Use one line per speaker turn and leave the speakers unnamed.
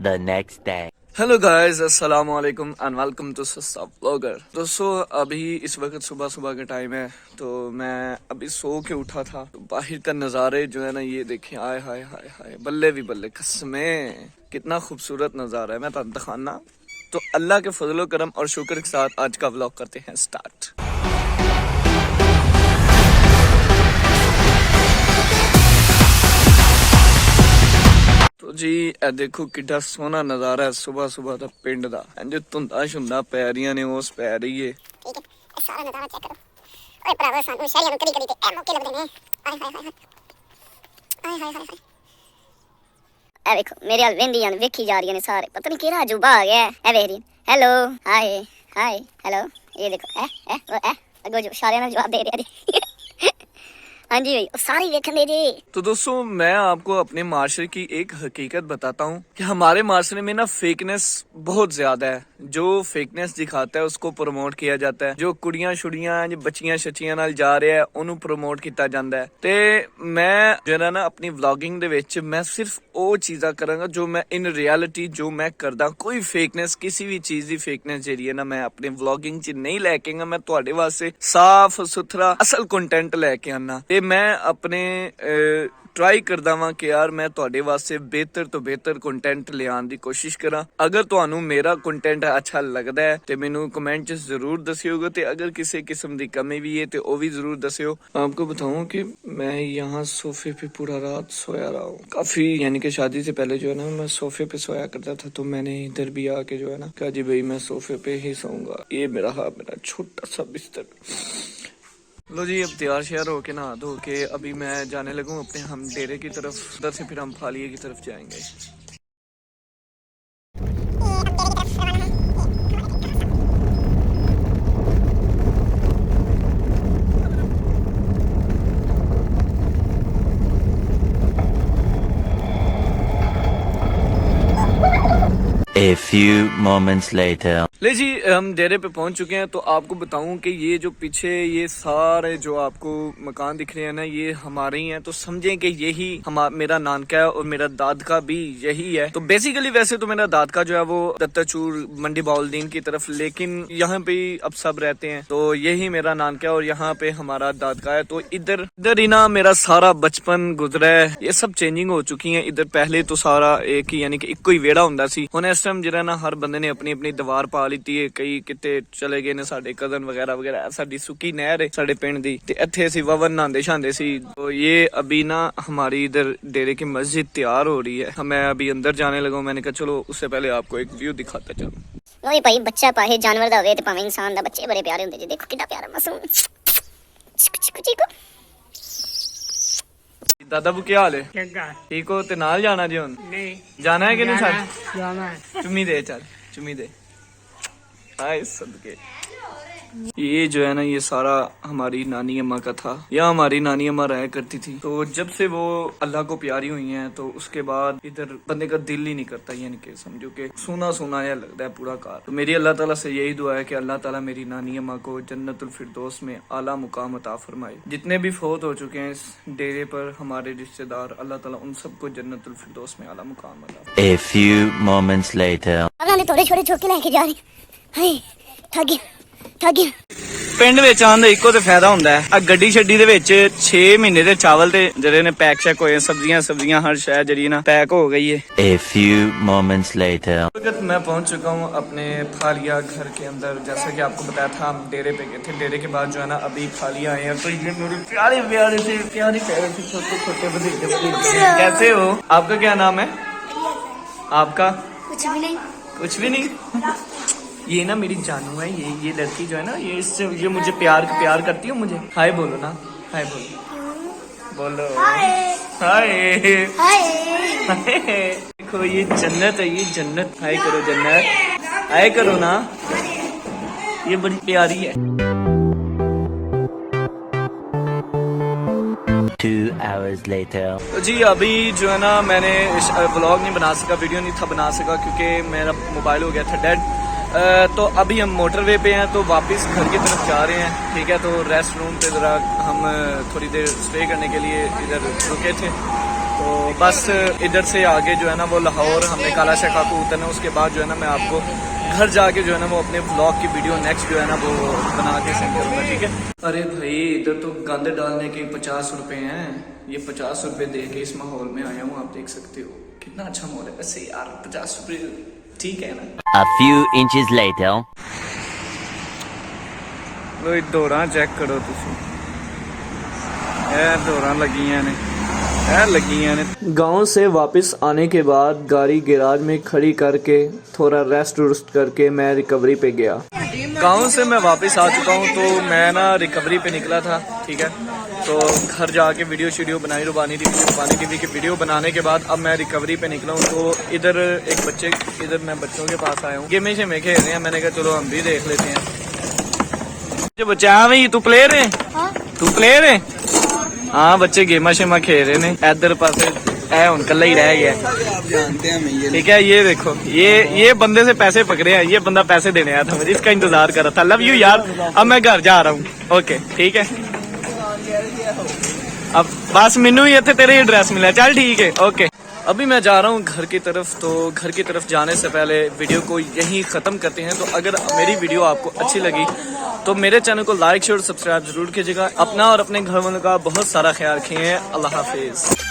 the next day.
Hello guys, अस्सलाम वालेकुम and welcome to सस्ता व्लॉगर। दोस्तों, अभी इस वक्त सुबह सुबह का टाइम है, तो मैं अभी सो के उठा था। तो बाहर का नज़ारे जो है ना, ये देखें, आय हाय हाय हाय, बल्ले भी बल्ले, कसमें कितना खूबसूरत नज़ारा है। मैं तो दिखाना, तो अल्लाह के फजलो करम और शुक्र के साथ आज का व्लॉग करते हैं स्टार्ट। तो जी ए देखो किड्डा सोहना नज़ारा है सुबह सुबह का पिंड दा। जो धुंदा शुंदा पै रही ने उस पै रही है।
ठीक है, सारा नज़ारा चेक करो। ओए भरावा, सानू शहरियां कदी कदी ते ए मौके लगदे ने। आय हाय हाय आय हाय हाय। ए देखो मेरे हाल वेंदी जान, वेखी जा रही ने सारे, पता नहीं केड़ा अजूबा आ गया है। ए वेख रही, हेलो हाय हाय हेलो, ये देखो ए अगो जो सारे ने जवाब दे रहे हैं। हाँ जी भाई, सारी देखने दे जी।
तो दोस्तों, मैं आपको अपने माशरे की एक हकीकत बताता हूँ कि हमारे माशरे में ना फेकनेस बहुत ज्यादा है। जो फेकनेस दिखाता है उसको प्रमोट किया जाता है। जो कुड़ियां शुड़ियां बच्चियां शच्चियां नाल जा रहे हैं उन्होंने प्रमोट किया जाता है। ते मैं जो है ना अपनी व्लॉगिंग दे विच मैं सिर्फ वो चीज़ां करांगा जो मैं इन रियलिटी जो मैं करदा। कोई फेकनेस, किसी भी चीज की फेकनेस जी है ना, मैं अपनी व्लॉगिंग च नहीं लैके आंगा। मैं तुहाडे वास्ते साफ सुथरा असल कंटेंट लैके आना। मैं अपने ट्राई करदा वां कि यार मैं तुहाडे वास्ते बेहतर तो बेहतर कंटेंट लियान दी कोशिश करा। अगर तुहानू मेरा कंटेंट अच्छा लगदा है ते मैनू कमेंट च जरूर दस्सिओ, ते अगर किसी किस्म दी कमी भी है तो वो भी जरूर दस्सिओ। आपको बताऊं कि मैं यहाँ सोफे पे पूरा रात सोया रहा हूँ। काफी यानी कि शादी से पहले जो है ना, मैं सोफे पे सोया करता था। तो मैंने इधर भी आके जो है ना कहा, जी भाई मैं सोफे पे ही सोऊंगा। ये मेरा छोटा सा बिस्तर। लो जी, अब तैयार श्यार होके नहा धो के अभी मैं जाने लगूं अपने हम डेरे की तरफ। उधर से फिर हम फालिये की तरफ जाएंगे।
A few moments later.
ले जी, हम डेरे पे पहुंच चुके हैं। तो आपको बताऊं कि ये जो पीछे ये सारे जो आपको मकान दिख रहे हैं ना, ये हमारे ही हैं। तो समझें कि यही मेरा नानका है और मेरा दादका भी यही है। तो बेसिकली वैसे तो मेरा दादका जो है वो दत्ताचूर मंडी बाउलदीन की तरफ, लेकिन यहाँ पे अब सब रहते हैं। तो यही मेरा नानका है और यहाँ पे हमारा दादका है। तो इधर ही ना मेरा सारा बचपन गुजरा है। ये सब चेंजिंग हो चुकी है। इधर पहले तो सारा एक ही यानी कि एक ही वेड़ा हुंदा सी। हुण इस टाइम जिहड़ा ना हर बंदे ने अपनी अपनी दीवार पा लीती है। कई किते चले गए ने, साडे कजन वगैरह वगैरह। साडी सुक्की नहर है साडे पिंड दी, ते इत्थे असीं ववन नहांदे शांदे सी। तो ये अभी ना हमारी इधर डेरे की मस्जिद तैयार हो रही है। मैं अभी अंदर जाने लगा। मैंने कहा चलो उससे पहले आपको एक व्यू दिखाता चलो।
ओए भाई, बच्चा पाहे जानवर दा होवे ते भावें इंसान दा, बच्चे बड़े प्यारे हुंदे जी। देखो कितना प्यारा मासूम। चिकू
दादा बू क्या हाल है? ठीक हो? ते नाल जाना जी हुण? नहीं जाना है कि नहीं? जाना है। चुम्मी दे, चल चुम्मी दे। हाय सदके। ये जो है ना, ये सारा हमारी नानी अम्मा का था। यहाँ हमारी नानी अम्मा रहा करती थी। तो जब से वो अल्लाह को प्यारी हुई हैं, तो उसके बाद इधर बंदे का दिल ही नहीं करता। यानी कि समझो कि सोना सोना या लगता है पूरा कार। तो मेरी अल्लाह ताला से यही दुआ है कि अल्लाह ताला मेरी नानी अम्मा को जन्नतुल फिरदौस में आला मुकाम अता फरमाए। जितने भी फौत हो चुके हैं इस डेरे पर हमारे रिश्तेदार, अल्लाह ताला उन सबको जन्नतुल फिरदौस में आला मुकाम अता।
A few moments later.
अब थोड़े छोटे छोटे लेके जा रही। हाय थक गया।
ਪਿੰਡ ਵਿੱਚ ਆਉਣ ਦਾ ਇੱਕੋ ਤੇ ਫਾਇਦਾ ਹੁੰਦਾ ਹੈ। ਆ ਗੱਡੀ ਛੱਡੀ ਦੇ ਵਿੱਚ 6 ਮਹੀਨੇ ਦੇ ਚਾਵਲ ਤੇ ਜਿਹੜੇ ਨੇ ਪੈਕ ਸ਼ੈਕ ਹੋਏ, सब्जियां हर शय जरिए ना पैक हो गई है।
A few moments later.
मैं पहुंच चुका हूं अपने फालिया घर के अंदर। जैसा कि आपको बताया था हम डेरे पे गए थे। डेरे के बाद जो है ना अभी फालिया आए हैं। तो ये मेरे प्यारे प्यारे से छोटे छोटे भतीजे। कैसे हो? आपका क्या नाम है? आपका? कुछ भी नहीं। ये ना मेरी जानू है। ये लड़की जो है ना, ये इससे ये मुझे प्यार करती है। मुझे हाय बोलो ना, हाय बोलो हाय। देखो ये जन्नत है, ये जन्नत। हाय करो जन्नत, हाय करो ना। ये बड़ी प्यारी है।
2 hours later.
तो जी अभी जो है ना, मैंने व्लॉग नहीं बना सका, वीडियो नहीं था बना सका क्योंकि मेरा मोबाइल हो गया था डेड। तो अभी हम मोटरवे पे हैं, तो वापस घर की तरफ जा रहे हैं। ठीक है, तो रेस्ट रूम पे ज़रा हम थोड़ी देर स्टे करने के लिए इधर रुके थे। तो बस इधर से आगे जो है ना वो लाहौर हमने काला शाह को उतरना, उसके बाद जो है ना मैं आपको घर जाके जो है ना वो अपने ब्लॉग की वीडियो नेक्स्ट जो है ना वो बना के सेंड करूँगा, ठीक है। अरे भाई इधर तो गंद डालने के 50 रुपए हैं, ये 50 रुपए दे के इस माहौल में आया हूँ, आप देख सकते हो कितना अच्छा माहौल है। वैसे यार 50 रुपए ठीक है ना।
A few inches later.
लो दौड़ा चेक करो तुसी, दौड़ा लगियां ने, गांव से वापस आने के बाद गाड़ी गैराज में खड़ी करके थोड़ा रेस्ट करके मैं रिकवरी पे गया। गांव से मैं वापस आ चुका हूं, तो मैं ना रिकवरी पे निकला था, ठीक है। तो घर जाके वीडियो बनाई रूबानी टीवी की वीडियो बनाने के बाद अब मैं रिकवरी पे निकला हूं। तो इधर एक बच्चे, इधर मैं बच्चों के पास आया हूँ, गेम से में खेल रहे हैं। मैंने कहा चलो हम भी देख लेते हैं। बच्चा भाई तू प्लेयर है? तू प्लेयर है? हाँ बच्चे गेमा शेमा खेल रहे ने इधर पासे, है उन कल्ला ही रह गया, ठीक है। ये देखो ये बंदे से पैसे पकड़े हैं, ये बंदा पैसे देने आया था, मुझे इसका इंतजार कर रहा था। लव यू यार, अब मैं घर जा रहा हूँ, ओके ठीक है। अब बस मैनू ही इतने तेरे एड्रेस मिला, चल ठीक है ओके। अभी मैं जा रहा हूँ घर की तरफ। तो घर की तरफ जाने से पहले वीडियो को यहीं ख़त्म करते हैं। तो अगर मेरी वीडियो आपको अच्छी लगी तो मेरे चैनल को लाइक शेयर सब्सक्राइब जरूर कीजिएगा। अपना और अपने घर वालों का बहुत सारा ख्याल रखिए। अल्लाह हाफिज।